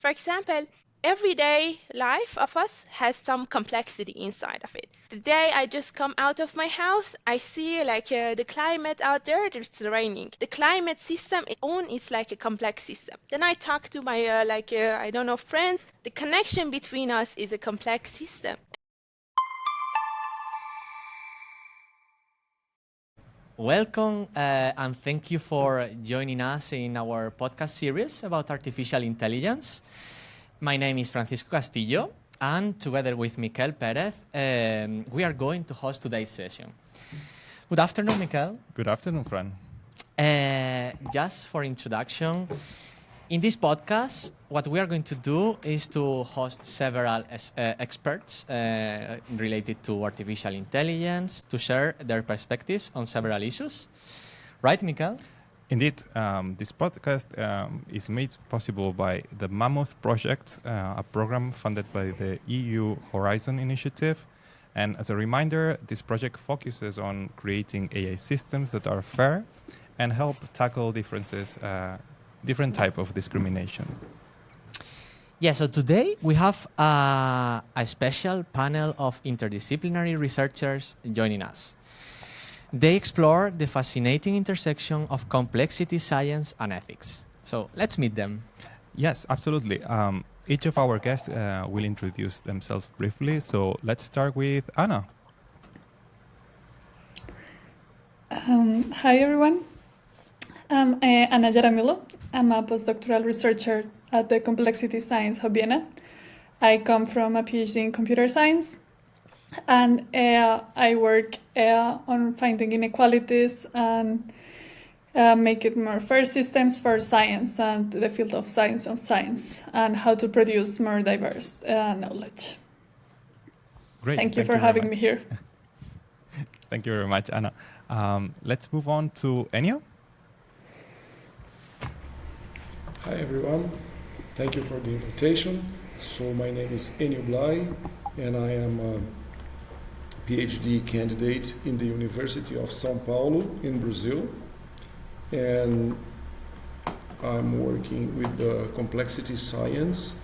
For example, everyday life of us has some complexity inside of it. The day I just come out of my house, I see the climate out there, it's raining. The climate system its own is like a complex system. Then I talk to my I don't know, friends. The connection between us is a complex system. Welcome and thank you for joining us in our podcast series about artificial intelligence. My name is Francisco Castillo, and together with Miquel Pérez, we are going to host today's session. Good afternoon, Miquel. Good afternoon, Fran. Just for introduction, in this podcast, what we are going to do is to host several experts related to artificial intelligence to share their perspectives on several issues. Right, Miquel? Indeed, this podcast is made possible by the MAMMOth project, a program funded by the EU Horizon Initiative. And as a reminder, this project focuses on creating AI systems that are fair and help tackle different type of discrimination. Yeah, so today we have a special panel of interdisciplinary researchers joining us. They explore the fascinating intersection of complexity, science, and ethics. So let's meet them. Yes, absolutely. Each of our guests will introduce themselves briefly. So let's start with Anna. Hi, everyone. I'm Maria Jaramillo. I'm a postdoctoral researcher at the Complexity Science Hub Vienna. I come from a PhD in computer science, and I work on finding inequalities and make it more fair systems for science and the field of science and how to produce more diverse knowledge. Great. Thank you for having me here. Thank you very much, Anna. Let's move on to Enio. Hi everyone, thank you for the invitation. So my name is Enio Blay and I am a PhD candidate in the University of São Paulo in Brazil. And I'm working with the complexity science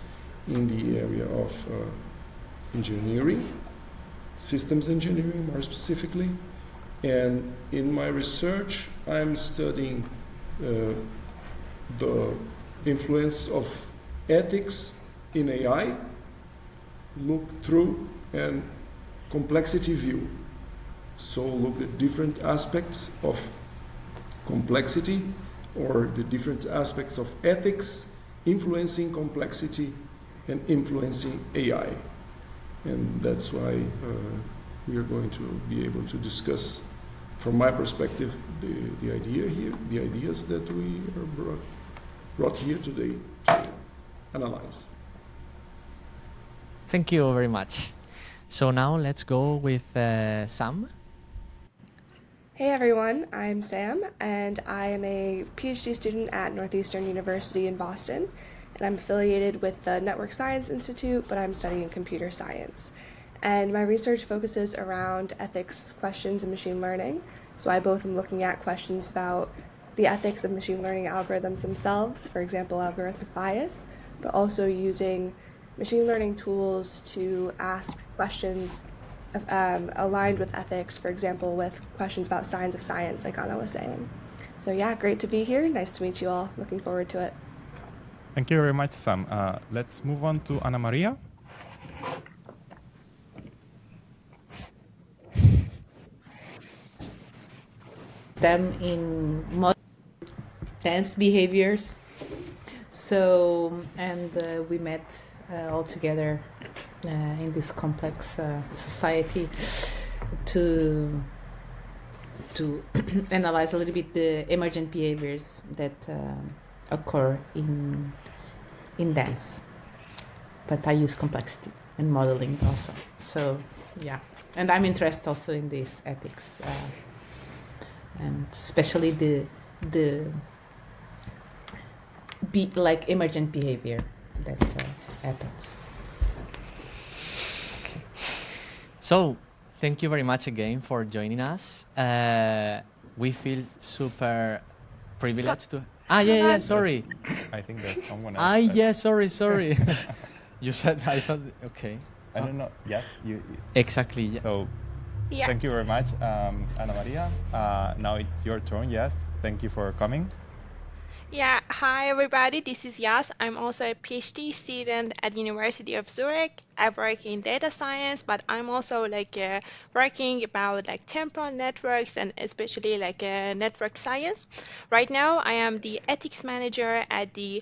in the area of engineering, systems engineering more specifically. And in my research, I'm studying the influence of ethics in AI, look through and complexity view. So look at different aspects of complexity or the different aspects of ethics influencing complexity and influencing AI. And that's why we are going to be able to discuss from my perspective the ideas that we are brought here today to analyze. Thank you very much. So now let's go with Sam. Hey everyone, I'm Sam, and I am a PhD student at Northeastern University in Boston, and I'm affiliated with the Network Science Institute, but I'm studying computer science. And my research focuses around ethics questions in machine learning, so I both am looking at questions about the ethics of machine learning algorithms themselves, for example, algorithmic bias, but also using machine learning tools to ask questions aligned with ethics, for example, with questions about signs of science, like Anna was saying. So yeah, great to be here. Nice to meet you all. Looking forward to it. Thank you very much, Sam. Let's move on to Ana Maria. Them in more tense behaviors. So, and we met all together in this complex society to analyze a little bit the emergent behaviors that occur in dance. But I use complexity and modeling also. So yeah, and I'm interested also in this ethics and especially the emergent behavior that happens. Okay. So thank you very much again for joining us. We feel super privileged to Yeah, sorry. I think there's someone else. Yeah, sorry. You said, I thought, okay. I don't know. Yes, you. Exactly. Yeah. So, Yeah. thank you very much, Ana Maria. Now it's your turn. Yes, thank you for coming. Yeah, hi everybody, this is Yas. I'm also a PhD student at University of Zurich. I work in data science, but I'm also working about temporal networks and especially network science. Right now, I am the ethics manager at the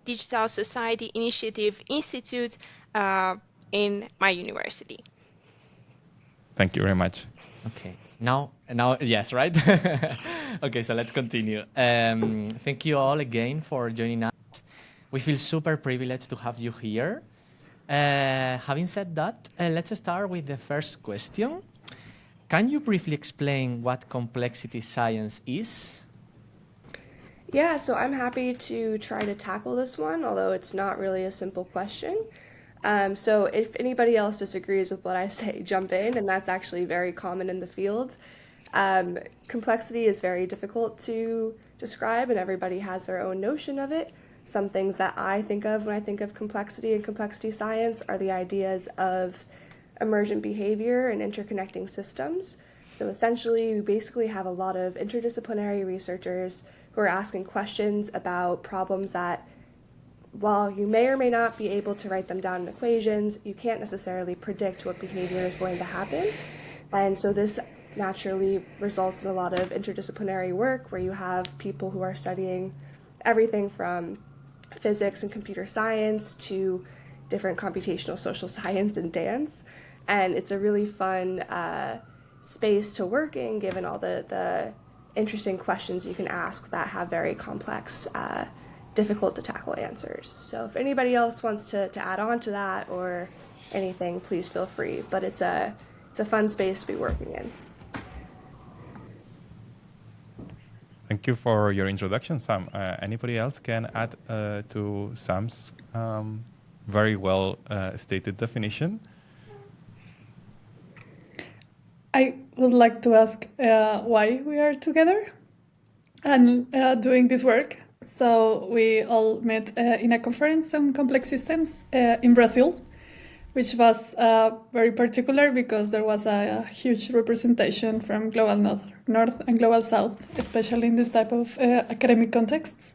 Digital Society Initiative Institute in my university. Thank you very much. Okay. Now, yes, right? Okay, so let's continue. Thank you all again for joining us. We feel super privileged to have you here. Having said that, let's start with the first question. Can you briefly explain what complexity science is? Yeah, so I'm happy to try to tackle this one, although it's not really a simple question. So if anybody else disagrees with what I say, jump in, and that's actually very common in the field. Complexity is very difficult to describe, and everybody has their own notion of it. Some things that I think of when I think of complexity and complexity science are the ideas of emergent behavior and interconnecting systems. So essentially, we basically have a lot of interdisciplinary researchers who are asking questions about problems that, while you may or may not be able to write them down in equations, you can't necessarily predict what behavior is going to happen. And so this naturally results in a lot of interdisciplinary work where you have people who are studying everything from physics and computer science to different computational social science and dance. And it's a really fun space to work in, given all the interesting questions you can ask that have very complex difficult to tackle answers. So if anybody else wants to add on to that or anything, please feel free. But it's a fun space to be working in. Thank you for your introduction, Sam. Anybody else can add to Sam's very well stated definition? I would like to ask why we are together and doing this work. So we all met in a conference on complex systems in Brazil, which was very particular because there was a huge representation from global north and global south, especially in this type of academic contexts.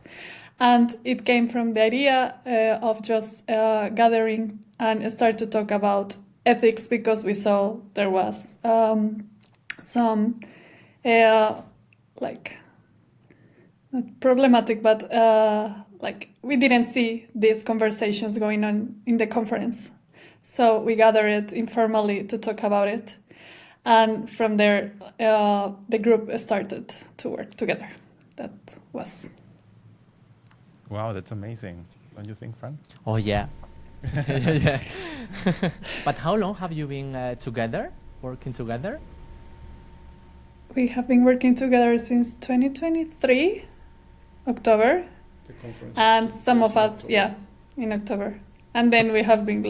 And it came from the idea of just gathering and start to talk about ethics, because we saw there was some not problematic, but we didn't see these conversations going on in the conference. So we gathered informally to talk about it. And from there, the group started to work together. That was... Wow, that's amazing. Don't you think, Fran? Oh, yeah. Yeah. But how long have you been together, working together? We have been working together since 2023, October. The conference. And some of us, October. in October. And then we have been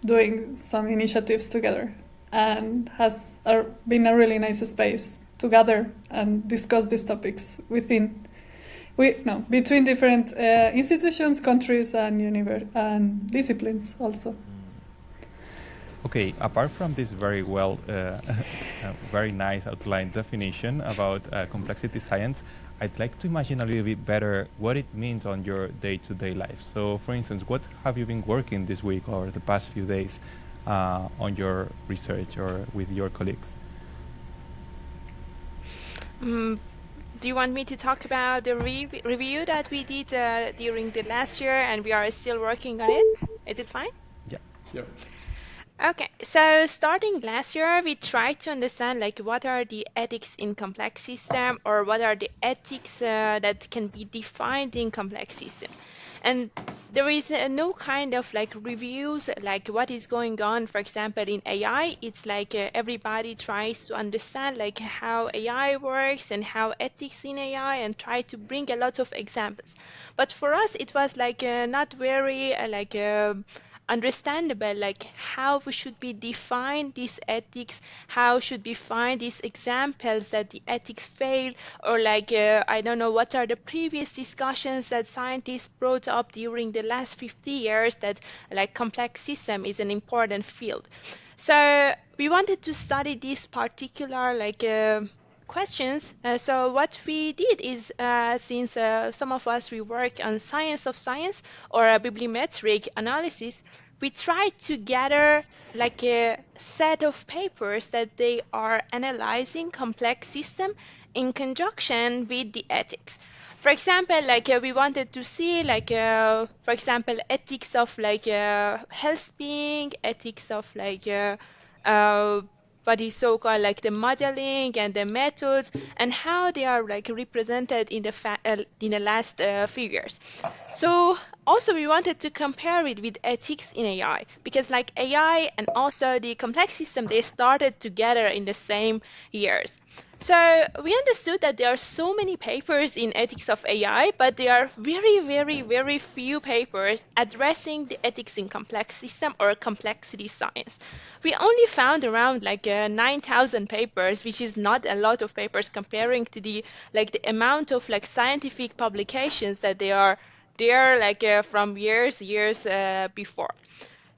doing some initiatives together, and has been a really nice space to gather and discuss these topics between different institutions, countries, and disciplines also. Okay, apart from this very well, very nice outline definition about complexity science, I'd like to imagine a little bit better what it means on your day-to-day life. So, for instance, what have you been working this week or the past few days on your research or with your colleagues? Do you want me to talk about the review that we did during the last year and we are still working on it? Is it fine? Yeah. Yeah. Okay, so starting last year, we tried to understand what are the ethics in complex system, or what are the ethics that can be defined in complex system. And there is no kind of reviews what is going on. For example, in AI, it's everybody tries to understand how AI works and how ethics in AI, and try to bring a lot of examples. But for us, it was not very understandable, like how we should be define these ethics, how should we find these examples that the ethics fail, or like I don't know what are the previous discussions that scientists brought up during the last 50 years that like complex system is an important field. So we wanted to study this particular like questions. So what we did is, since some of us we work on science of science or a bibliometric analysis, we tried to gather like a set of papers that they are analyzing complex system in conjunction with the ethics. For example, like we wanted to see like, for example, ethics of like health being, ethics of like what is so-called like the modeling and the methods and how they are like represented in the last few years. So also we wanted to compare it with ethics in AI because like AI and also the complex system, they started together in the same years. So we understood that there are so many papers in ethics of AI, but there are very, very, very few papers addressing the ethics in complex system or complexity science. We only found around like 9,000 papers, which is not a lot of papers comparing to the like the amount of like scientific publications that they are there like from years before.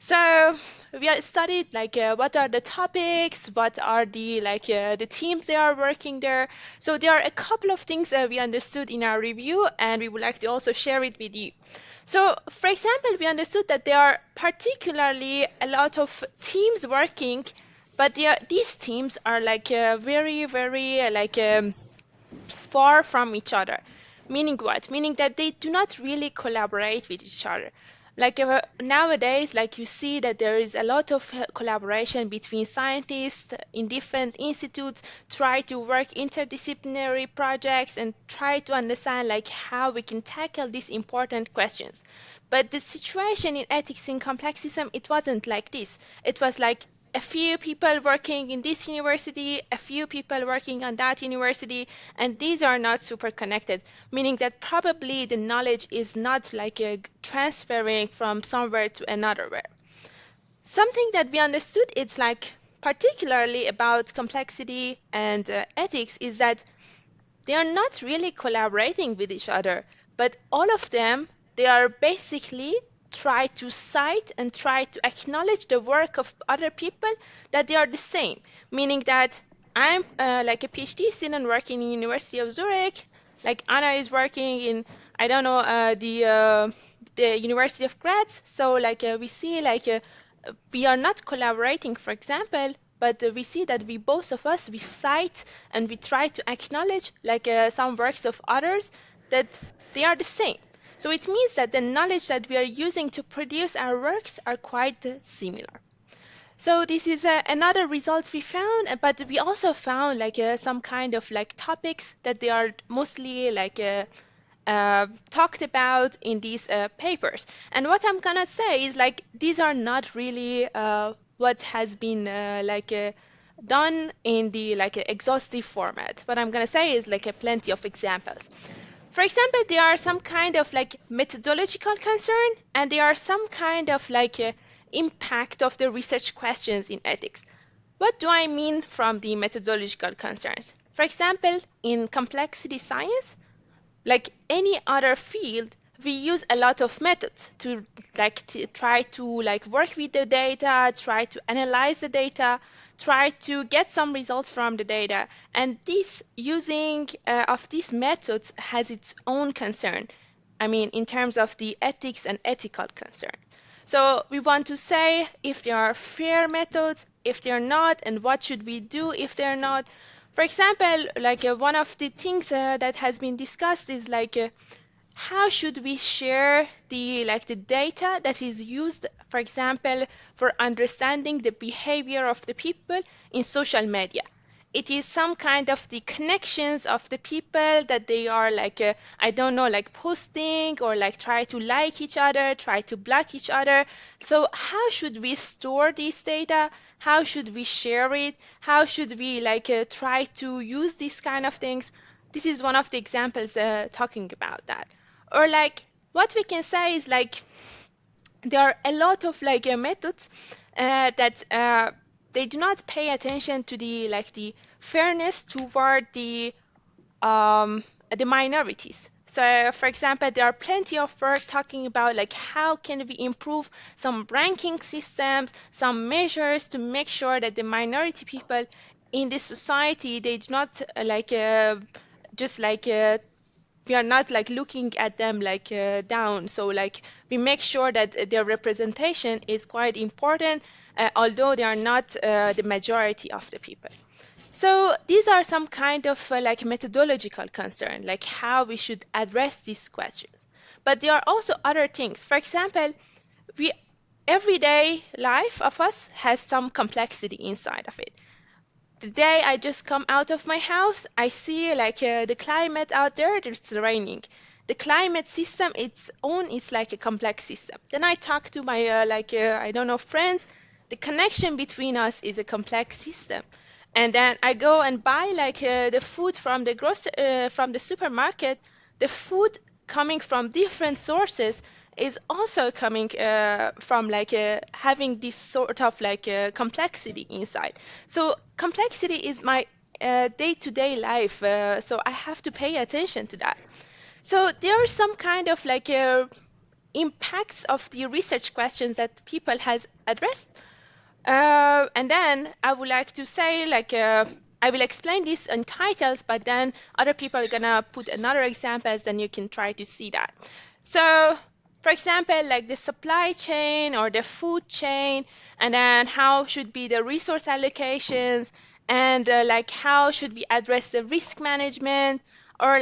So we studied like what are the topics, what are the like the teams they are working there. So there are a couple of things we understood in our review, and we would like to also share it with you. So, for example, we understood that there are particularly a lot of teams working, but these teams are like very, very like far from each other. Meaning what? Meaning that they do not really collaborate with each other. Like nowadays, like you see that there is a lot of collaboration between scientists in different institutes, try to work interdisciplinary projects and try to understand like how we can tackle these important questions. But the situation in ethics in complex system, it wasn't like this. It was like a few people working in this university, a few people working on that university, and these are not super connected, meaning that probably the knowledge is not like transferring from somewhere to another where. Something that we understood, it's like particularly about complexity and ethics, is that they are not really collaborating with each other, but all of them, they are basically try to cite and try to acknowledge the work of other people, that they are the same, meaning that I'm like a PhD student working in the University of Zurich, like Anna is working in, I don't know, the University of Graz, so like we see like we are not collaborating, for example, but we see that we both of us, we cite and we try to acknowledge like some works of others, that they are the same. So it means that the knowledge that we are using to produce our works are quite similar. So this is another results we found, but we also found like some kind of like topics that they are mostly like talked about in these papers. And what I'm gonna say is like these are not really what has been done in the like exhaustive format. What I'm gonna say is like plenty of examples. For example, there are some kind of like methodological concern, and there are some kind of like impact of the research questions in ethics. What do I mean from the methodological concerns? For example, in complexity science, like any other field, we use a lot of methods to try to like work with the data, try to analyze the data, try to get some results from the data. And this using of these methods has its own concern. I mean, in terms of the ethics and ethical concern. So we want to say if there are fair methods, if they're not, and what should we do if they're not. For example, like one of the things that has been discussed is like how should we share the data that is used, for example, for understanding the behavior of the people in social media. It is some kind of the connections of the people that they are like I don't know, like posting or like try to like each other, try to block each other. So how should we store this data? How should we share it? How should we like try to use these kind of things? This is one of the examples talking about that. Or like what we can say is like there are a lot of methods that they do not pay attention to the fairness toward the minorities. So, for example, there are plenty of work talking about how can we improve some ranking systems, some measures to make sure that the minority people in this society, they do not just we are not looking at them down. So we make sure that their representation is quite important, although they are not the majority of the people. So these are some kind of methodological concern, like how we should address these questions. But there are also other things. For example, we everyday life of us has some complexity inside of it. The day I just come out of my house, I see the climate out there, it's raining. The climate system, its own, is like a complex system. Then I talk to my I don't know, friends. The connection between us is a complex system. And then I go and buy the food from the supermarket. The food coming from different sources is also coming from having this sort of complexity inside. So complexity is my day-to-day life, so I have to pay attention to that. So there are some kind of impacts of the research questions that people has addressed. And then I would like to say I will explain this in titles, but then other people are gonna put another examples, then you can try to see that. So, for example, the supply chain or the food chain, and then how should be the resource allocations, and how should we address the risk management, or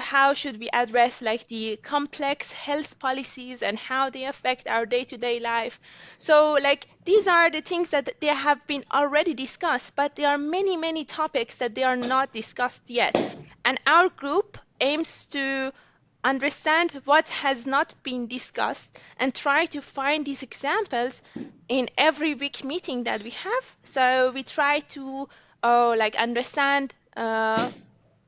how should we address the complex health policies and how they affect our day-to-day life. So these are the things that they have been already discussed, but there are many topics that they are not discussed yet. And our group aims to understand what has not been discussed and try to find these examples in every week meeting that we have. So we try to understand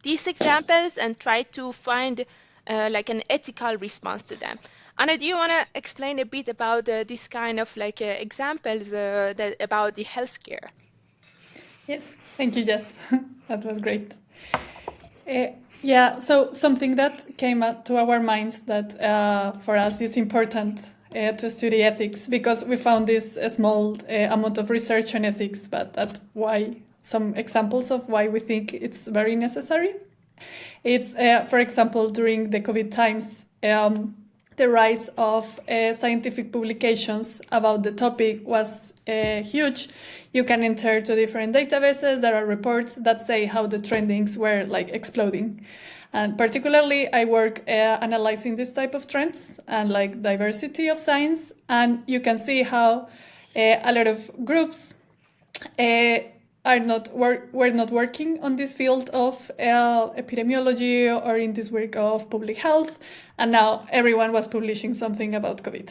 these examples and try to find an ethical response to them. Anna, do you want to explain a bit about this kind of examples about the healthcare? Yes, thank you, Jess. That was great. Yeah, so something that came up to our minds that for us is important to study ethics, because we found this small amount of research on ethics, but at why some examples of why we think it's very necessary. It's, for example, during the COVID times, the rise of scientific publications about the topic was huge. You can enter to different databases. There are reports that say how the trendings were exploding. And particularly, I work analyzing this type of trends and diversity of science. And you can see how a lot of groups were not working on this field of epidemiology or in this work of public health, and now everyone was publishing something about COVID.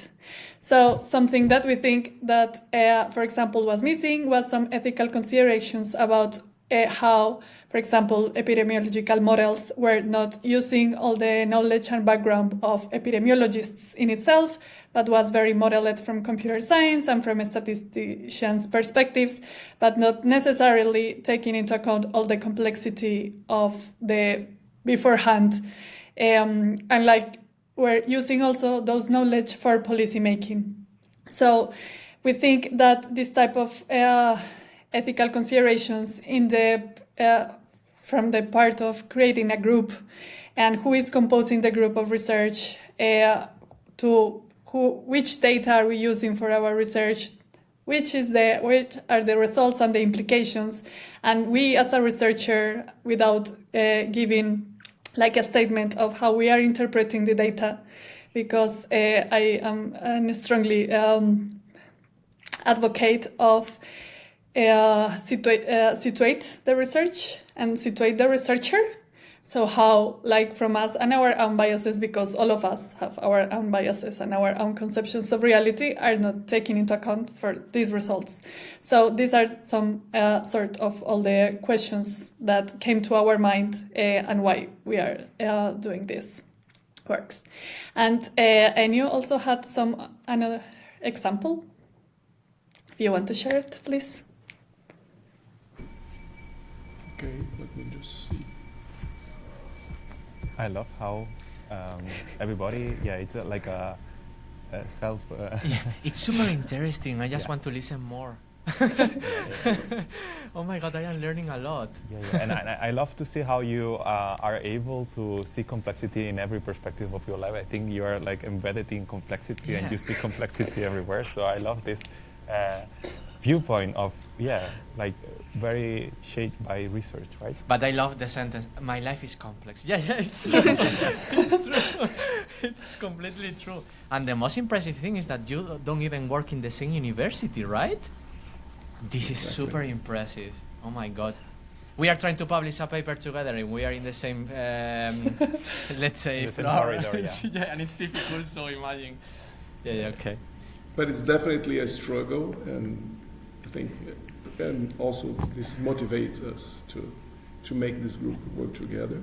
So something that we think that, for example, was missing was some ethical considerations about how, for example, epidemiological models were not using all the knowledge and background of epidemiologists in itself, but was very modeled from computer science and from a statistician's perspectives, but not necessarily taking into account all the complexity of the beforehand. And we're using also those knowledge for policy making. So we think that this type of ethical considerations in from the part of creating a group and who is composing the group of research, which data are we using for our research, which are the results and the implications, and we as a researcher, without giving a statement of how we are interpreting the data, because I am strongly advocate of situate the research and situate the researcher. So how, from us and our own biases, because all of us have our own biases and our own conceptions of reality, are not taken into account for these results. So these are some sort of all the questions that came to our mind and why we are doing this. works. And Enio also had another example. If you want to share it, please. Okay, let me just see. I love how everybody, it's like a self. Yeah, it's super interesting. I just want to listen more. Oh my God, I am learning a lot. And I love to see how you are able to see complexity in every perspective of your life. I think you are like embedded in complexity and you see complexity everywhere. So I love this viewpoint of, like very shaped by research, right? But I love the sentence, my life is complex. Yeah, it's true. It's true. It's completely true. And the most impressive thing is that you don't even work in the same university, right? This is super impressive. Oh my God. We are trying to publish a paper together and we are in the same, let's say, the same corridor, yeah, and it's difficult, so imagine. Yeah, okay. But it's definitely a struggle, and I think, and also this motivates us to make this group work together.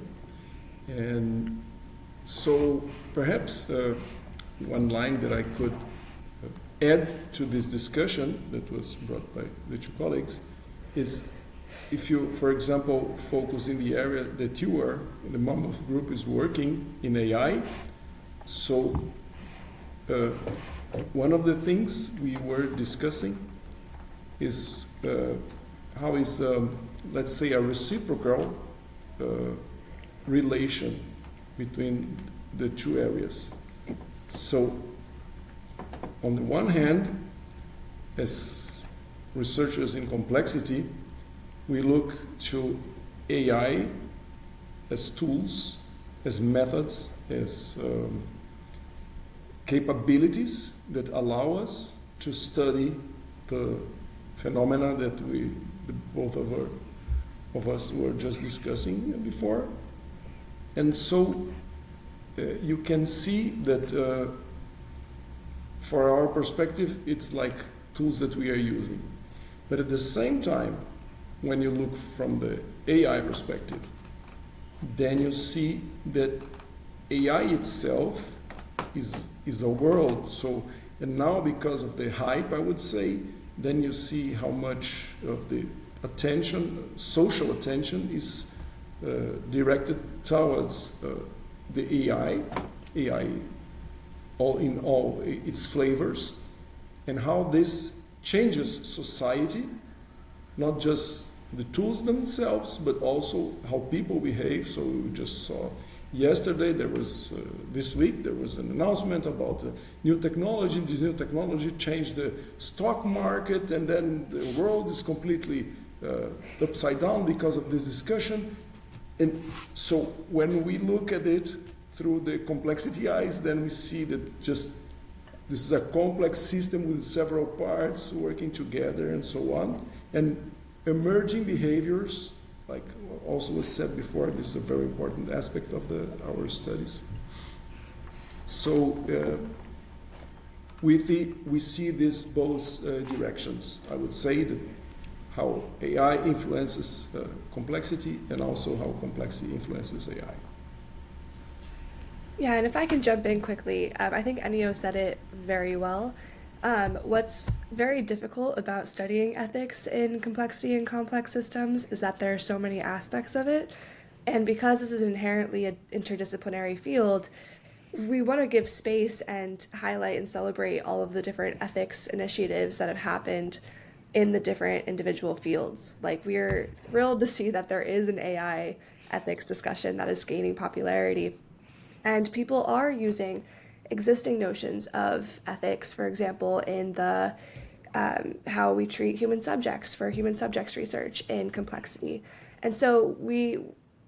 And so perhaps one line that I could add to this discussion that was brought by the two colleagues is, if you, for example, focus in the area that you are, the MAMMOth group is working in AI. So one of the things we were discussing is how is, let's say, a reciprocal relation between the two areas. So on the one hand, as researchers in complexity, we look to AI as tools, as methods, as capabilities that allow us to study the phenomena that both of us were just discussing before. And so you can see that for our perspective, it's like tools that we are using. But at the same time, when you look from the AI perspective, then you see that AI itself is a world. So, and now because of the hype, I would say, then you see how much of the attention, social attention, is directed towards the AI all in all its flavors, and how this changes society, not just the tools themselves, but also how people behave. So we just saw yesterday, this week, there was an announcement about new technology. This new technology changed the stock market, and then the world is completely upside down because of this discussion. And so when we look at it through the complexity eyes, then we see that just this is a complex system with several parts working together and so on. And emerging behaviors, like also was said before, this is a very important aspect of our studies. So we see this both directions. I would say that how AI influences complexity, and also how complexity influences AI. Yeah, and if I can jump in quickly, I think Enio said it very well. What's very difficult about studying ethics in complexity and complex systems is that there are so many aspects of it. And because this is inherently an interdisciplinary field, we want to give space and highlight and celebrate all of the different ethics initiatives that have happened in the different individual fields. Like, we're thrilled to see that there is an AI ethics discussion that is gaining popularity. And people are using existing notions of ethics, for example, in the how we treat human subjects for human subjects research in complexity. And so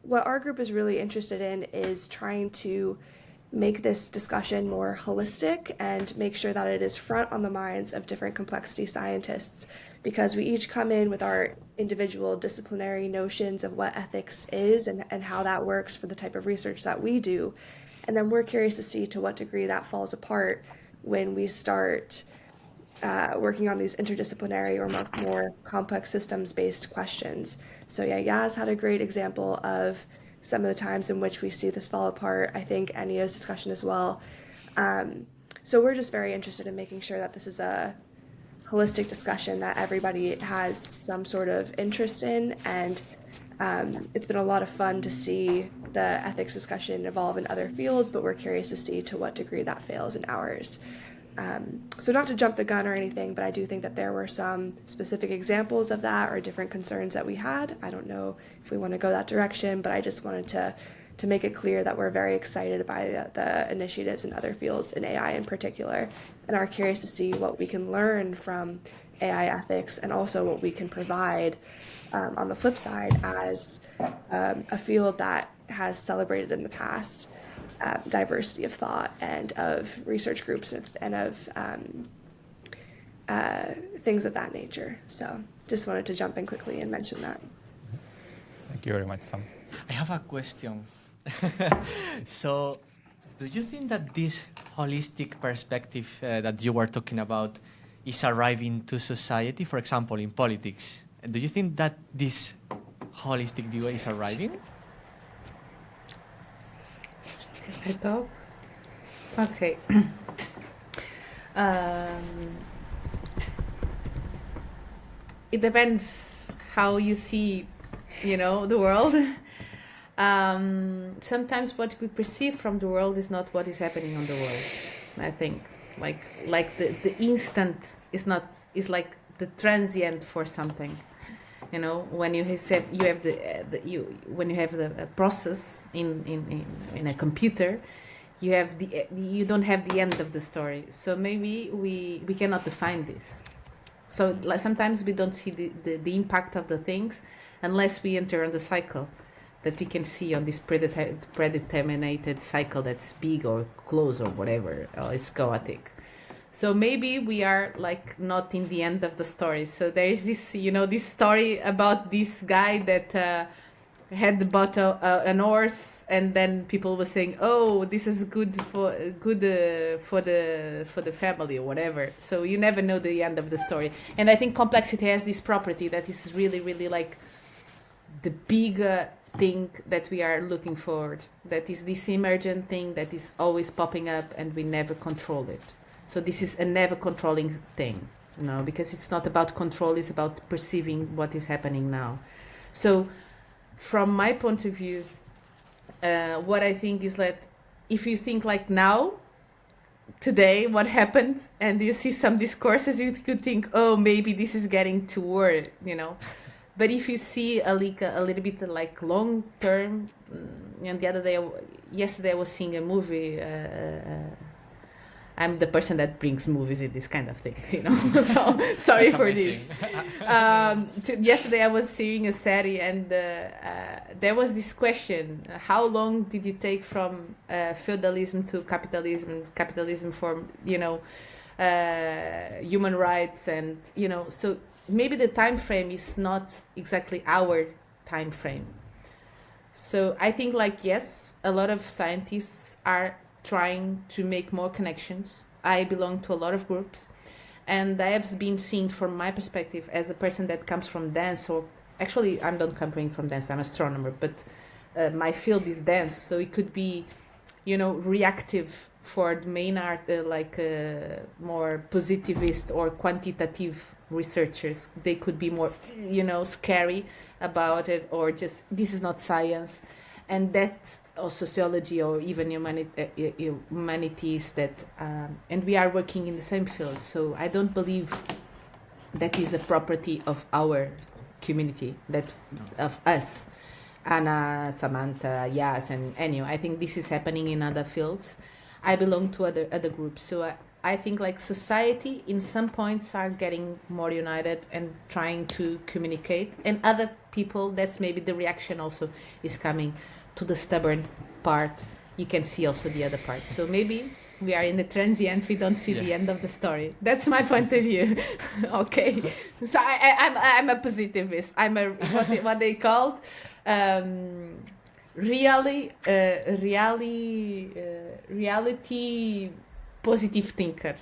what our group is really interested in is trying to make this discussion more holistic and make sure that it is front on the minds of different complexity scientists, because we each come in with our individual disciplinary notions of what ethics is and how that works for the type of research that we do. And then we're curious to see to what degree that falls apart when we start working on these interdisciplinary or more complex systems-based questions. So yeah, Yaz had a great example of some of the times in which we see this fall apart. I think Enio's discussion as well. So we're just very interested in making sure that this is a holistic discussion that everybody has some sort of interest in, and it's been a lot of fun to see the ethics discussion evolve in other fields, but we're curious to see to what degree that fails in ours. So not to jump the gun or anything, but I do think that there were some specific examples of that or different concerns that we had. I don't know if we want to go that direction, but I just wanted to make it clear that we're very excited by the initiatives in other fields, in AI in particular, and are curious to see what we can learn from AI ethics and also what we can provide on the flip side as a field that has celebrated in the past diversity of thought and of research groups and of things of that nature. So just wanted to jump in quickly and mention that. Thank you very much, Sam. I have a question. So, do you think that this holistic perspective that you were talking about is arriving to society, for example, in politics? Do you think that this holistic view is arriving? I talk? Okay. It depends how you see, the world. Sometimes what we perceive from the world is not what is happening on the world. I think, like the instant is like the transient for something. When you have when you have the process in a computer, you don't have the end of the story. So maybe we cannot define this. So sometimes we don't see the impact of the things unless we enter on the cycle that we can see on this predetermined cycle that's big or close or whatever. It's chaotic. So maybe we are not in the end of the story. So there is this, this story about this guy that had bought an horse, and then people were saying, "Oh, this is good for the family or whatever." So you never know the end of the story. And I think complexity has this property that is really, really the big thing that we are looking forward. That is this emergent thing that is always popping up, and we never control it. So this is a never controlling thing, because it's not about control, it's about perceiving what is happening now. So from my point of view, what I think is that if you think now, today, what happened, and you see some discourses, you could think, oh, maybe this is getting toward, But if you see a little bit long term, and yesterday I was seeing a movie, I'm the person that brings movies in this kind of things, So sorry for this. Yesterday I was seeing a series, and there was this question: how long did you take from feudalism to capitalism? Capitalism for human rights, and so maybe the time frame is not exactly our time frame. So I think yes, a lot of scientists are trying to make more connections. I belong to a lot of groups, and I have been seen from my perspective as a person that comes from dance, or actually I'm not coming from dance, I'm an astronomer, but my field is dance, so it could be, reactive for the main art, more positivist or quantitative researchers. They could be more, scary about it, or just, this is not science. And that's or sociology or even humanities that and we are working in the same field. So I don't believe that is a property of our community, of us, Anna, Samantha, Yas, and Enio. I think this is happening in other fields. I belong to other groups, so I think society in some points are getting more united and trying to communicate, and other people, that's maybe the reaction also is coming to the stubborn part. You can see also the other part. So maybe we are in the transient, we don't see the end of the story. That's my point of view. Okay, so I'm a positivist. I'm a what they called reality positive thinker.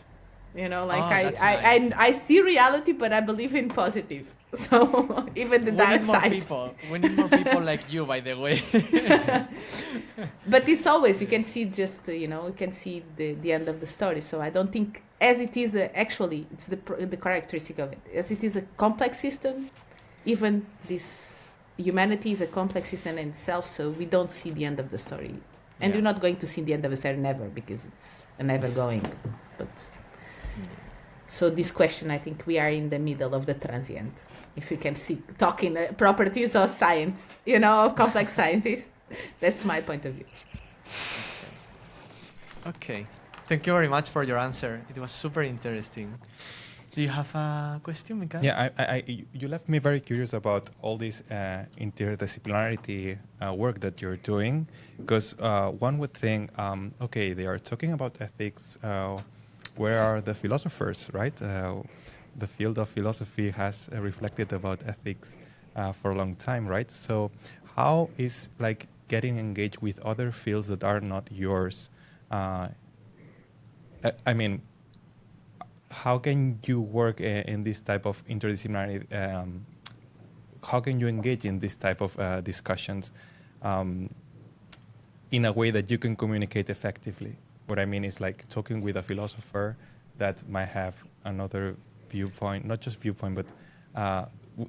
You know, like that's nice. I see reality, but I believe in positive. So even the dark side. We need more people like you, by the way. But it's always, you can see just, you can see the end of the story. So I don't think, as it is actually, it's the characteristic of it. As it is a complex system, even this humanity is a complex system in itself, so we don't see the end of the story. And we're not going to see the end of the story never, because it's a never going. But so this question, I think we are in the middle of the transient. If you can see, talking properties of science, of complex sciences. That's my point of view. Okay. Thank you very much for your answer. It was super interesting. Do you have a question, Miquel? Yeah, you left me very curious about all this interdisciplinarity work that you're doing, because one would think, okay, they are talking about ethics. Where are the philosophers, right? The field of philosophy has reflected about ethics for a long time, right? So how is getting engaged with other fields that are not yours? I mean, how can you work in this type of interdisciplinary? How can you engage in this type of discussions in a way that you can communicate effectively? What I mean is talking with a philosopher that might have another viewpoint, not just viewpoint, but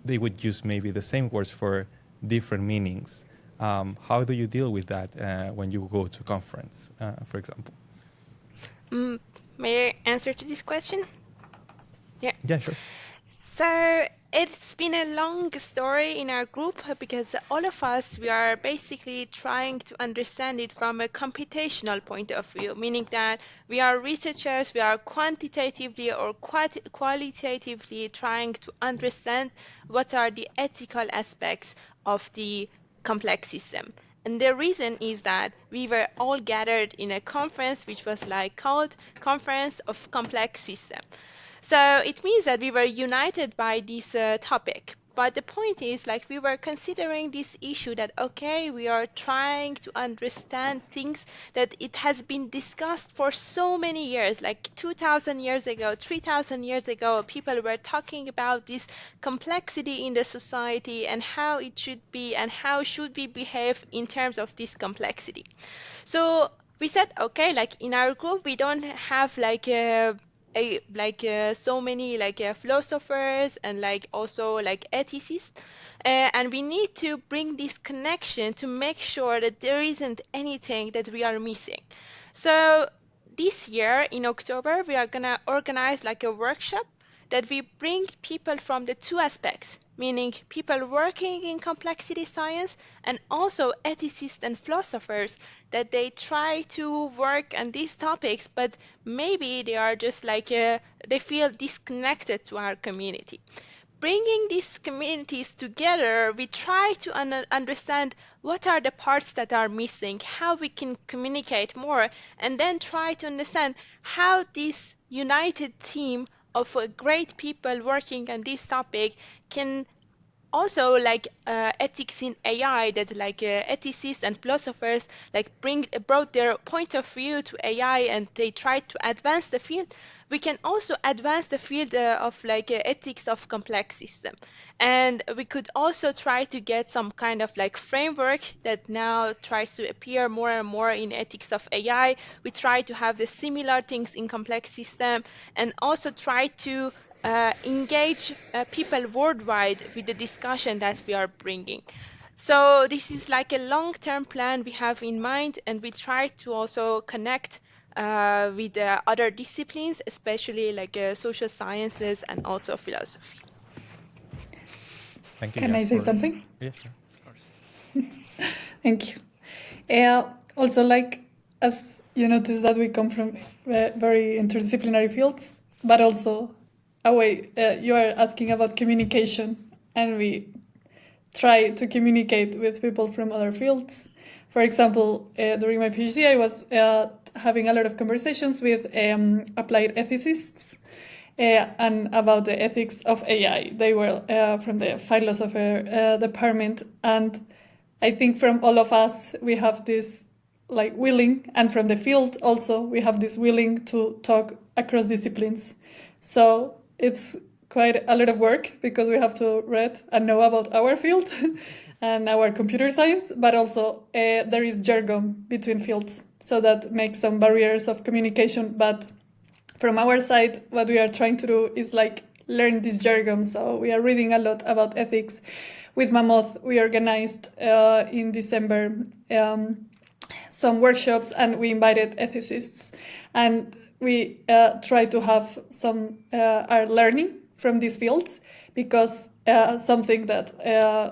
they would use maybe the same words for different meanings. How do you deal with that when you go to conference, for example? May I answer to this question? Yeah, sure. So it's been a long story in our group because all of us, we are basically trying to understand it from a computational point of view, meaning that we are researchers, we are quantitatively or qualitatively trying to understand what are the ethical aspects of the complex system. And the reason is that we were all gathered in a conference which was called Conference of Complex System. So it means that we were united by this topic. But the point is, we were considering this issue that, okay, we are trying to understand things that it has been discussed for so many years, 2,000 years ago, 3,000 years ago, people were talking about this complexity in the society and how it should be and how should we behave in terms of this complexity. So we said, okay, in our group, we don't have so many philosophers and also ethicists, and we need to bring this connection to make sure that there isn't anything that we are missing. So this year in October we are gonna organize a workshop that we bring people from the two aspects, meaning people working in complexity science and also ethicists and philosophers, that they try to work on these topics, but maybe they are just they feel disconnected to our community. Bringing these communities together, we try to understand what are the parts that are missing, how we can communicate more, and then try to understand how this united team of great people working on this topic can also ethics in AI, that ethicists and philosophers brought their point of view to AI and they tried to advance the field. We can also advance the field of ethics of complex system, and we could also try to get some kind of framework that now tries to appear more and more in ethics of AI. We try to have the similar things in complex system and also try to engage people worldwide with the discussion that we are bringing. So this is a long-term plan we have in mind, and we try to also connect with other disciplines, especially social sciences and also philosophy. Thank you. Can I say something? Yeah, sure. Of course. Thank you. Also, as you notice that we come from very interdisciplinary fields, but also you are asking about communication, and we try to communicate with people from other fields. For example, during my PhD, I was having a lot of conversations with applied ethicists and about the ethics of AI. They were from the philosopher department, and I think from all of us, we have this like willing, and from the field also we have this willing to talk across disciplines. So it's quite a lot of work because we have to read and know about our field and our computer science, but also there is jargon between fields, so that makes some barriers of communication. But from our side, what we are trying to do is like learn this jargon. So we are reading a lot about ethics. With MAMMOth, we organized in December some workshops, and we invited ethicists, and we try to have some are learning from these fields, because something that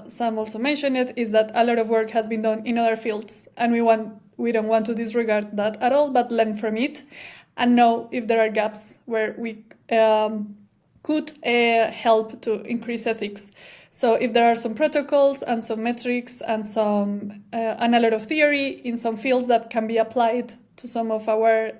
Sam also mentioned it is that a lot of work has been done in other fields, and we don't want to disregard that at all, but learn from it and know if there are gaps where we could help to increase ethics. So if there are some protocols and some metrics and and a lot of theory in some fields that can be applied to some of our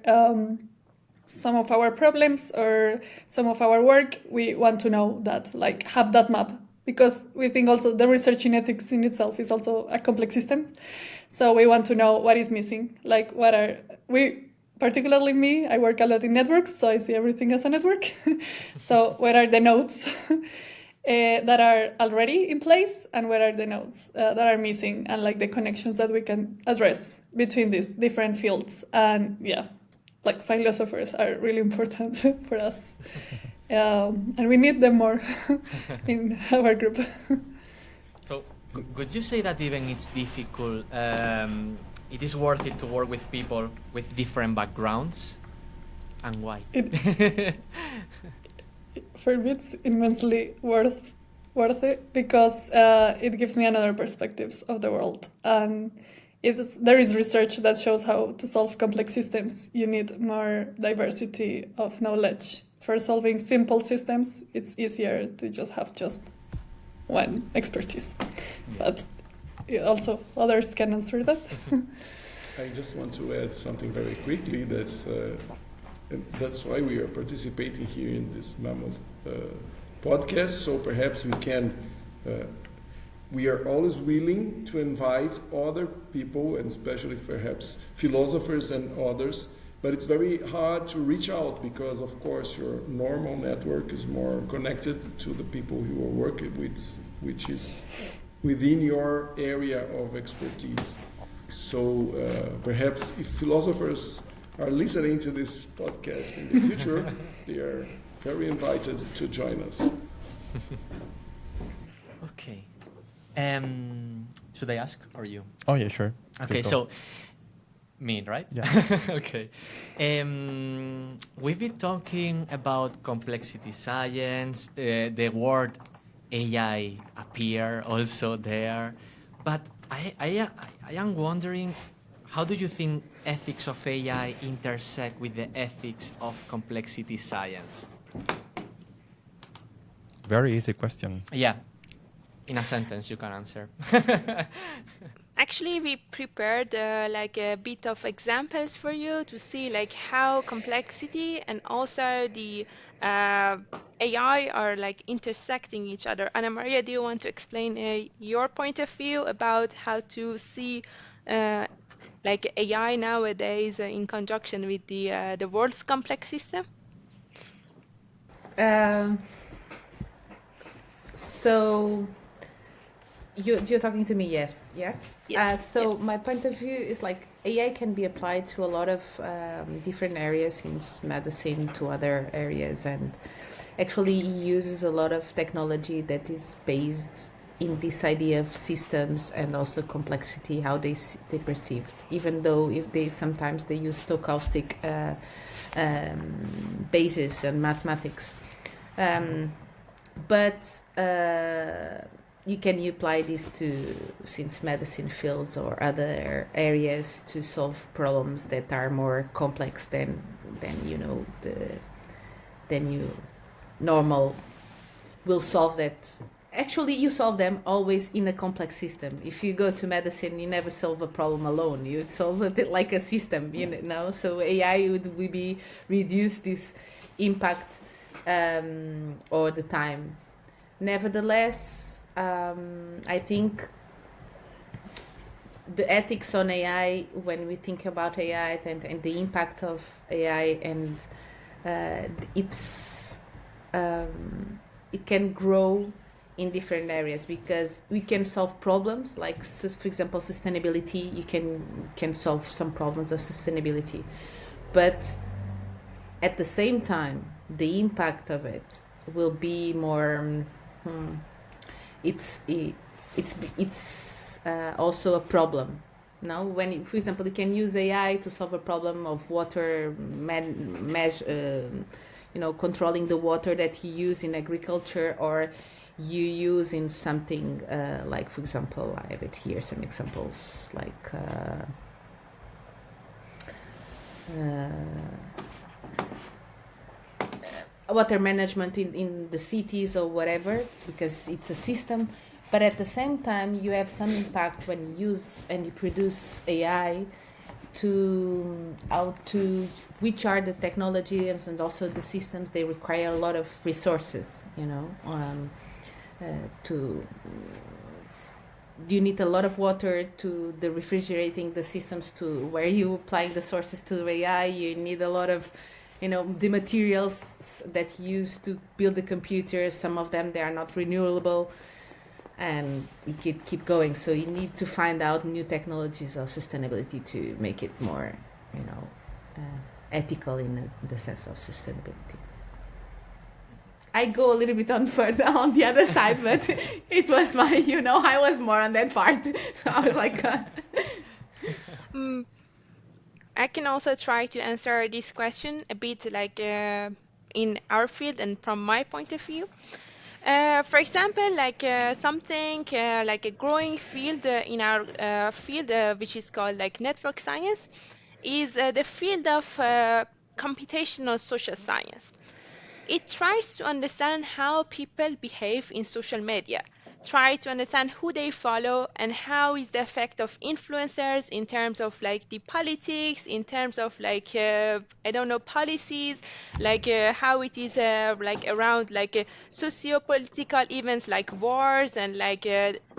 problems or some of our work, we want to know that, like, have that map, because we think also the research in ethics in itself is also a complex system. So we want to know what is missing, like particularly me, I work a lot in networks, so I see everything as a network. So where are the nodes that are already in place, and where are the nodes that are missing, and like the connections that we can address between these different fields. And yeah, like philosophers are really important for us. And we need them more in our group. So could you say that even it's difficult, it is worth it to work with people with different backgrounds, and why? For me, it's immensely worth it, because it gives me another perspectives of the world. And there is research that shows how to solve complex systems. You need more diversity of knowledge. For solving simple systems, it's easier to just have one expertise. But also others can answer that. I just want to add something very quickly. That's why we are participating here in this MAMMOth podcast. So perhaps we are always willing to invite other people, and especially perhaps philosophers and others. But it's very hard to reach out, because of course your normal network is more connected to the people you are working with, which is within your area of expertise. So perhaps if philosophers are listening to this podcast in the future, they are very invited to join us. Okay. Should I ask, or you? Oh yeah, sure. Okay, so me, right? Yeah. Okay. We've been talking about complexity science. The word AI appear also there, but I am wondering, how do you think ethics of AI intersect with the ethics of complexity science? Very easy question. Yeah. In a sentence, you can answer. Actually, we prepared like a bit of examples for you to see like how complexity and also the AI are like intersecting each other. Ana Maria, do you want to explain your point of view about how to see like AI nowadays in conjunction with the world's complex system? So you're talking to me, yes. Yes. So my point of view is like AI can be applied to a lot of different areas, since medicine to other areas, and actually he uses a lot of technology that is based in this idea of systems and also complexity, how they perceived, even though if they sometimes use stochastic basis and mathematics. But you can apply this to, since medicine fields or other areas, to solve problems that are more complex than you normal will solve that. Actually, you solve them always in a complex system. If you go to medicine, you never solve a problem alone. You solve it like a system, So AI would be reduce this impact or the time. Nevertheless, I think the ethics on AI, when we think about AI and the impact of AI, and it can grow in different areas, because we can solve problems like, for example, sustainability. You can solve some problems of sustainability, but at the same time, the impact of it will be more. It's also a problem. Now, when, for example, you can use AI to solve a problem of water, controlling the water that you use in agriculture, or you use in something like, for example, I have it here, some examples like water management in the cities or whatever, because it's a system. But at the same time, you have some impact when you use and you produce AI which are the technologies and also the systems. They require a lot of resources, you need a lot of water to the refrigerating the systems, to where you applying the sources to the AI. You need a lot of, the materials that you use to build the computers. Some of them, they are not renewable, and you could keep going. So you need to find out new technologies of sustainability to make it more, ethical in the sense of sustainability. I go a little bit further on the other side, but it was my, I was more on that part. So I was like, I can also try to answer this question a bit like in our field and from my point of view. For example, like something like a growing field in our field, which is called like network science, is the field of computational social science. It tries to understand how people behave in social media, try to understand who they follow and how is the effect of influencers in terms of like the politics, in terms of like policies, like how it is like around like socio-political events like wars and like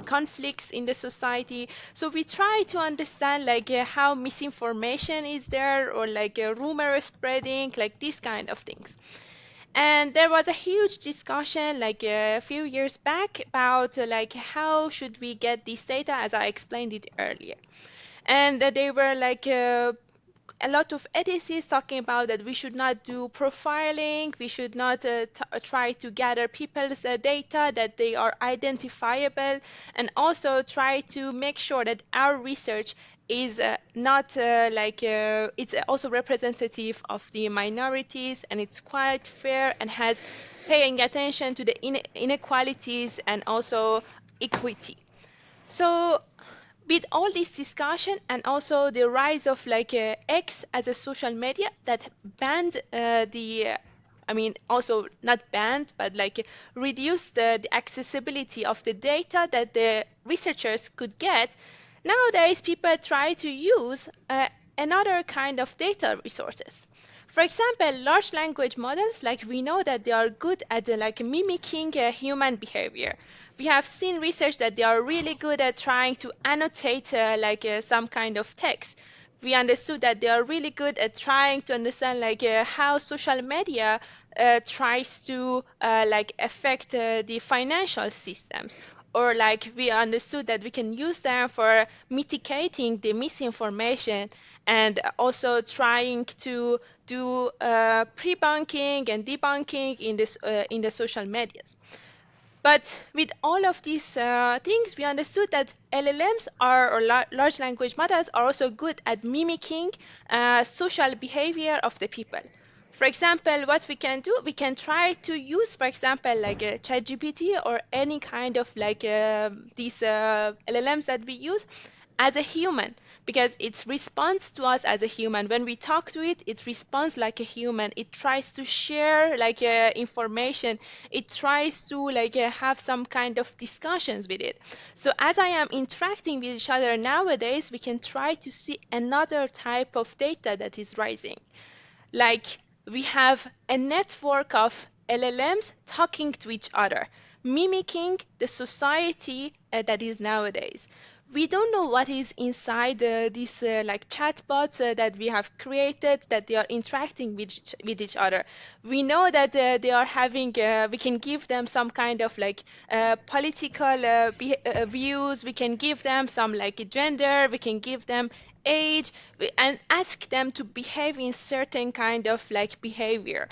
conflicts in the society. So we try to understand like how misinformation is there, or like rumor spreading, like these kind of things. And there was a huge discussion like a few years back about like how should we get this data, as I explained it earlier. And they were like a lot of ethicists talking about that we should not do profiling, we should not try to gather people's data, that they are identifiable, and also try to make sure that our research is not it's also representative of the minorities, and it's quite fair and has paying attention to the inequalities and also equity. So with all this discussion and also the rise of like X as a social media that banned also not banned, but like reduced the accessibility of the data that the researchers could get, nowadays people try to use another kind of data resources. For example, large language models, like we know that they are good at like mimicking human behavior. We have seen research that they are really good at trying to annotate some kind of text. We understood that they are really good at trying to understand like how social media tries to affect the financial systems. Or like we understood that we can use them for mitigating the misinformation and also trying to do pre-bunking and debunking in the social medias. But with all of these things, we understood that LLMs or large language models are also good at mimicking social behavior of the people. For example, what we can do, we can try to use, for example, like a ChatGPT or any kind of like these LLMs that we use as a human, because it responds to us as a human. When we talk to it, it responds like a human. It tries to share like information. It tries to like have some kind of discussions with it. So as I am interacting with each other nowadays, we can try to see another type of data that is rising. Like we have a network of LLMs talking to each other, mimicking the society that is nowadays. We don't know what is inside these like chatbots that we have created, that they are interacting with each other. We know that they are having, we can give them some kind of like political views, we can give them some like gender, we can give them age, and ask them to behave in certain kind of like behavior.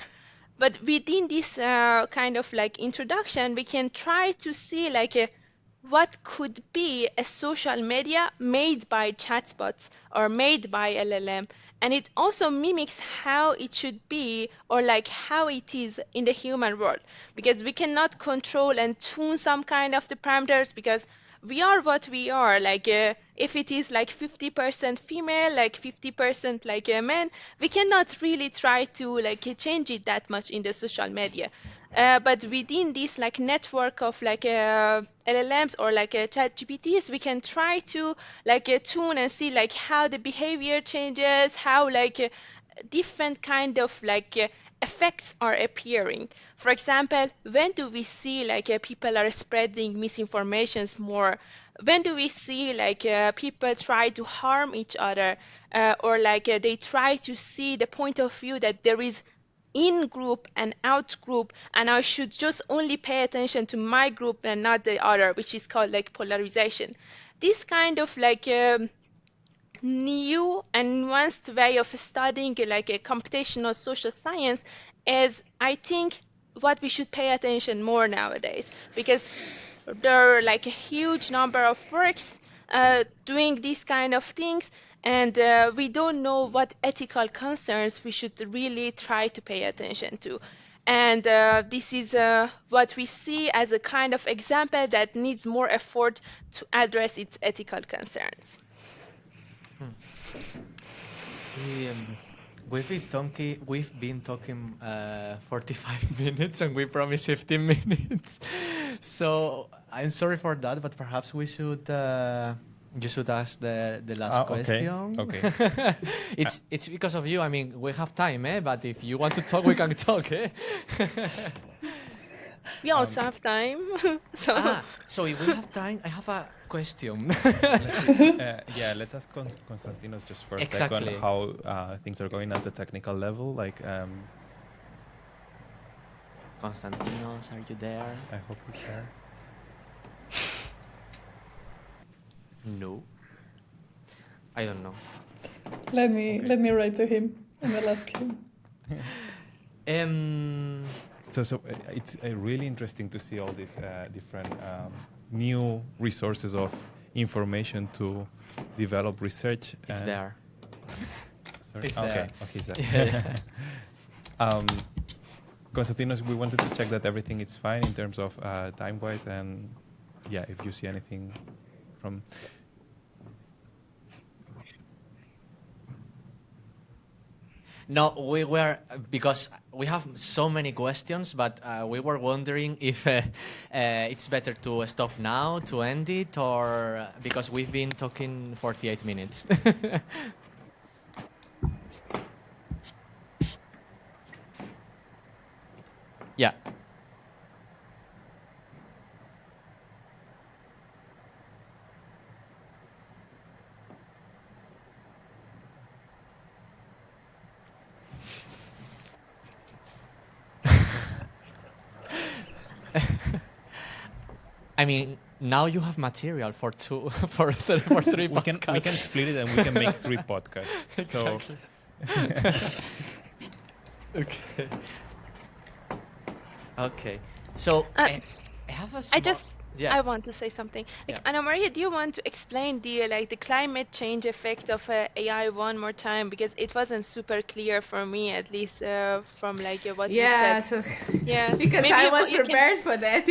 But within this kind of like introduction, we can try to see like what could be a social media made by chatbots or made by LLM. And it also mimics how it should be or like how it is in the human world. Because we cannot control and tune some kind of the parameters because we are what we are. Like if it is like 50% female, like 50% like a man, we cannot really try to like change it that much in the social media. But within this like network of like LLMs or like chat GPTs, we can try to like tune and see like how the behavior changes, how like different kind of like effects are appearing. For example, when do we see like people are spreading misinformations more? When do we see like people try to harm each other or like they try to see the point of view that there is in group and out group, and I should just only pay attention to my group and not the other, which is called like polarization. This kind of like new and nuanced way of studying like a computational social science is, I think, what we should pay attention more nowadays, because there are like a huge number of works doing these kind of things, and we don't know what ethical concerns we should really try to pay attention to. And this is what we see as a kind of example that needs more effort to address its ethical concerns. We've been talking 45 minutes, and we promised 15 minutes. So I'm sorry for that, but perhaps we should. You should ask the last question. Okay. It's because of you. I mean, we have time, eh? But if you want to talk, we can talk, eh? We also have time. So if we have time, I have a question. Let's ask Konstantinos just for a Exactly. second how things are going at the technical level. Like, Konstantinos, are you there? I hope he's there. No. I don't know. Let me write to him and I'll ask him. So it's really interesting to see all these different new resources of information to develop research. It's there. Sorry? It's okay. there. Okay, it's there. Yeah. Konstantinos, we wanted to check that everything is fine in terms of time-wise, and if you see anything from... No, we were, because we have so many questions, but we were wondering if it's better to stop now, to end it, or because we've been talking 48 minutes. Yeah. I mean, now you have material for three podcasts. We can split it and we can make 3 podcasts. Exactly. So Okay. Okay. So I have a small... I want to say something. Like, Yeah. Ana Maria, do you want to explain the climate change effect of AI one more time, because it wasn't super clear for me, at least from what you said. So Yeah, because maybe I was you can- prepared for that,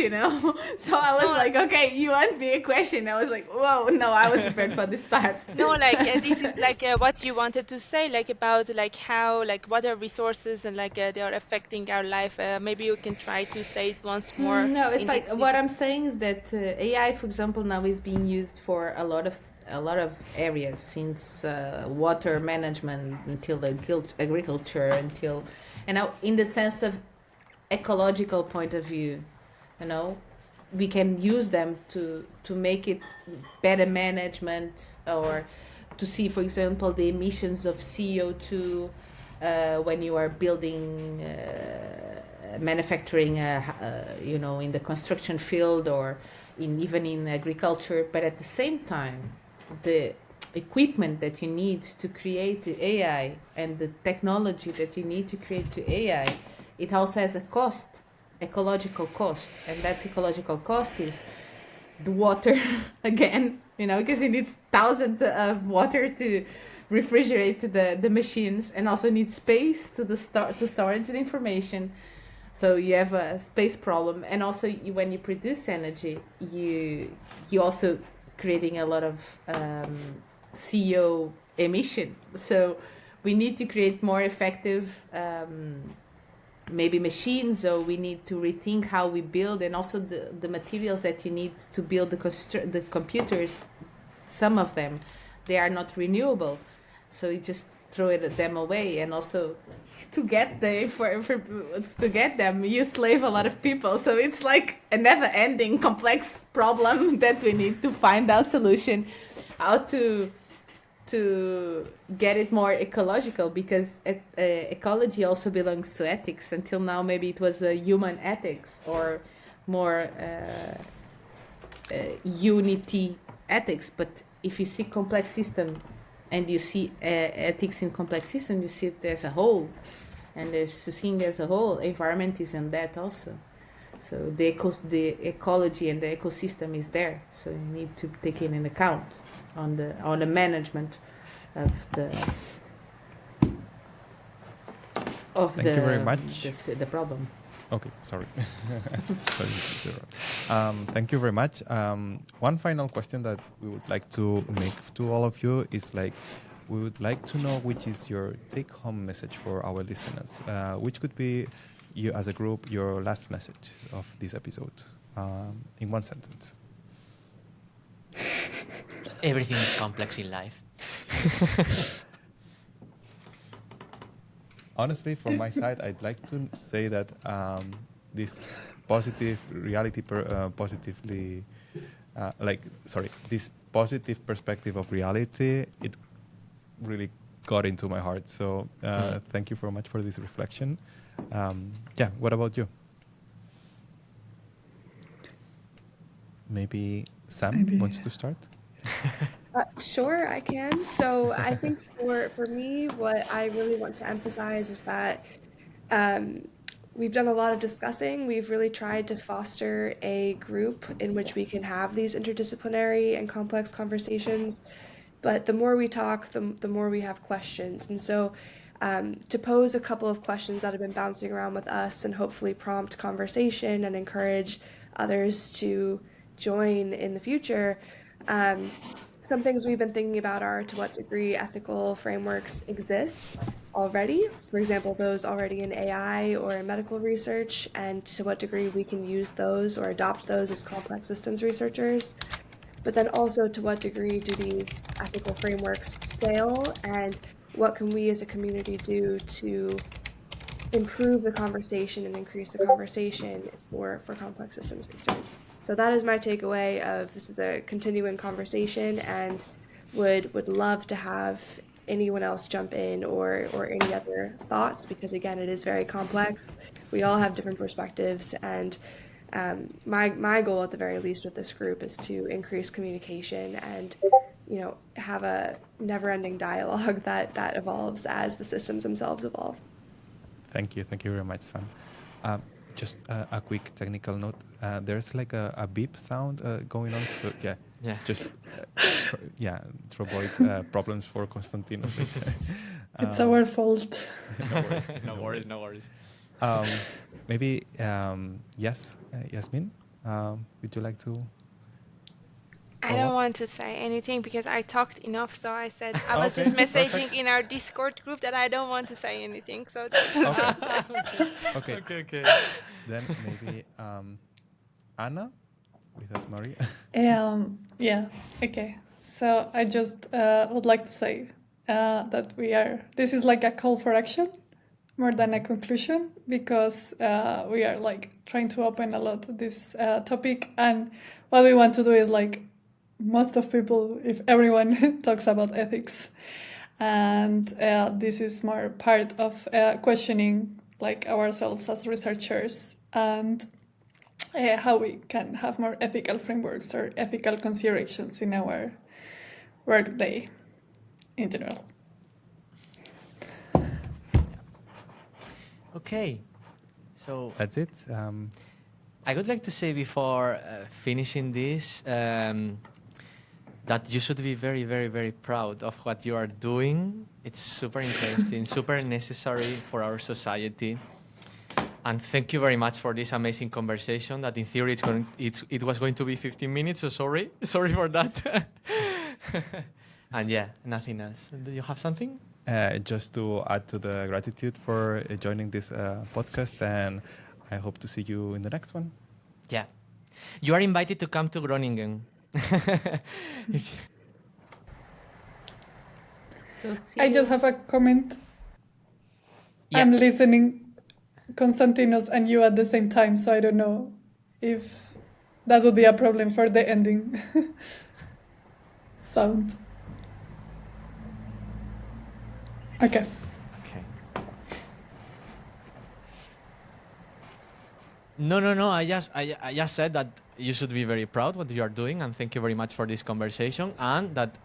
So I was like, okay, you want me a question? I was like, whoa, no, I was prepared for this part. No, this is what you wanted to say, about how water resources and they are affecting our life. Maybe you can try to say it once more. No, it's in like this- what I'm saying is that AI, for example, now is being used for a lot of areas, since water management until agriculture, and now in the sense of ecological point of view, we can use them to make it better management, or to see, for example, the emissions of CO2 when you are building, manufacturing, in the construction field, or even in agriculture. But at the same time, the equipment that you need to create the AI and the technology that you need to create the AI, it also has a cost, ecological cost, and that ecological cost is the water again, because you need thousands of water to refrigerate the machines, and also need space to storage the information. So you have a space problem, and also when you produce energy, you also creating a lot of CO emission. So we need to create more effective maybe machines, or we need to rethink how we build, and also the materials that you need to build the computers. Some of them, they are not renewable, so you just throw them away. And also to get to get them, you slave a lot of people. So it's like a never-ending complex problem that we need to find our solution, how to get it more ecological, because ecology also belongs to ethics. Until now, maybe it was a human ethics, or more unity ethics. But if you see complex system and you see ethics in complex system, you see it as a whole, and there's seeing as a whole. Environment is in that also. So the ecology and the ecosystem is there. So you need to take it in account on the management of Thank you very much. The problem. Okay, sorry. Thank you very much. One final question that we would like to make to all of you is we would like to know which is your take-home message for our listeners. Which could be, you as a group, your last message of this episode, in one sentence. Everything is complex in life. Honestly, from my side, I'd like to say that this positive reality, this positive perspective of reality, it really got into my heart. So thank you very much for this reflection. What about you? Maybe Sam wants to start? Sure, I can. So I think for me, what I really want to emphasize is that we've done a lot of discussing. We've really tried to foster a group in which we can have these interdisciplinary and complex conversations. But the more we talk, the more we have questions. And so to pose a couple of questions that have been bouncing around with us and hopefully prompt conversation and encourage others to join in the future, some things we've been thinking about are to what degree ethical frameworks exist already, for example, those already in AI or in medical research, and to what degree we can use those or adopt those as complex systems researchers. But then also to what degree do these ethical frameworks fail, and what can we as a community do to improve the conversation and increase the conversation for complex systems research. So that is my takeaway of this is a continuing conversation, and would love to have anyone else jump in or any other thoughts, because again, it is very complex. We all have different perspectives, and my goal at the very least with this group is to increase communication and have a never-ending dialogue that evolves as the systems themselves evolve. Thank you very much, Sam. Just a quick technical note. There's a beep sound going on. So just to avoid problems for Constantino. It's our fault. No worries. Maybe Yasmin, would you like to? I don't want to say anything because I talked enough. So I said I was just messaging in our Discord group that I don't want to say anything. So Okay. Then maybe Anna without Maria. Okay. So I just would like to say that this is like a call for action. more than a conclusion, because we are like trying to open a lot this topic, and what we want to do is like most of people, if everyone talks about ethics, and this is more part of questioning like ourselves as researchers, and how we can have more ethical frameworks or ethical considerations in our workday in general. Okay, so That's it. I would like to say before finishing this that you should be very, very, very proud of what you are doing. It's super interesting, super necessary for our society. And thank you very much for this amazing conversation that in theory it was going to be 15 minutes, so sorry for that. And yeah, nothing else. Do you have something? Just to add to the gratitude for joining this podcast, and I hope to see you in the next one. Yeah. You are invited to come to Groningen. So see I you. just have a comment. Yeah. I'm listening Konstantinos and you at the same time, so I don't know if that would be a problem for the ending sound. Okay. Okay. No. I just said that you should be very proud what you are doing, and thank you very much for this conversation, and that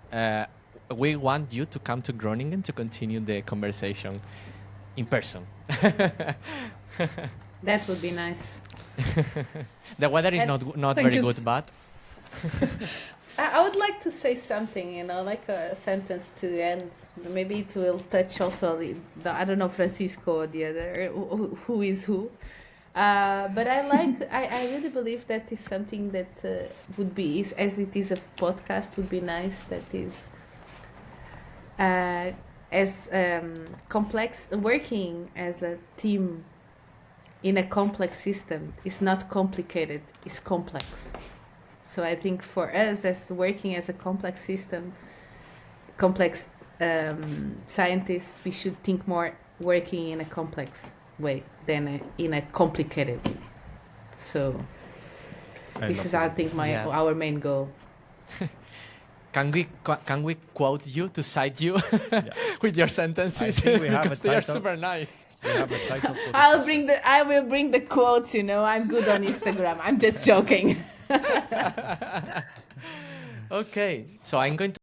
we want you to come to Groningen to continue the conversation in person. That would be nice. The weather is And not Thank very you. good, but I would like to say something, like a sentence to end. Maybe it will touch also the I don't know, Francisco or the other, who is who. But I really believe that is something that would be, as it is a podcast, would be nice. That is as complex, working as a team in a complex system is not complicated, it's complex. So I think for us, as working as a complex system, complex scientists, we should think more working in a complex way than in a complicated way. So this is, I think, our main goal. can we quote you to cite you with your sentences? I think we have because a they are title. super nice. We have a title for I will bring the quotes. I'm good on Instagram. I'm just joking. Okay, so I'm going to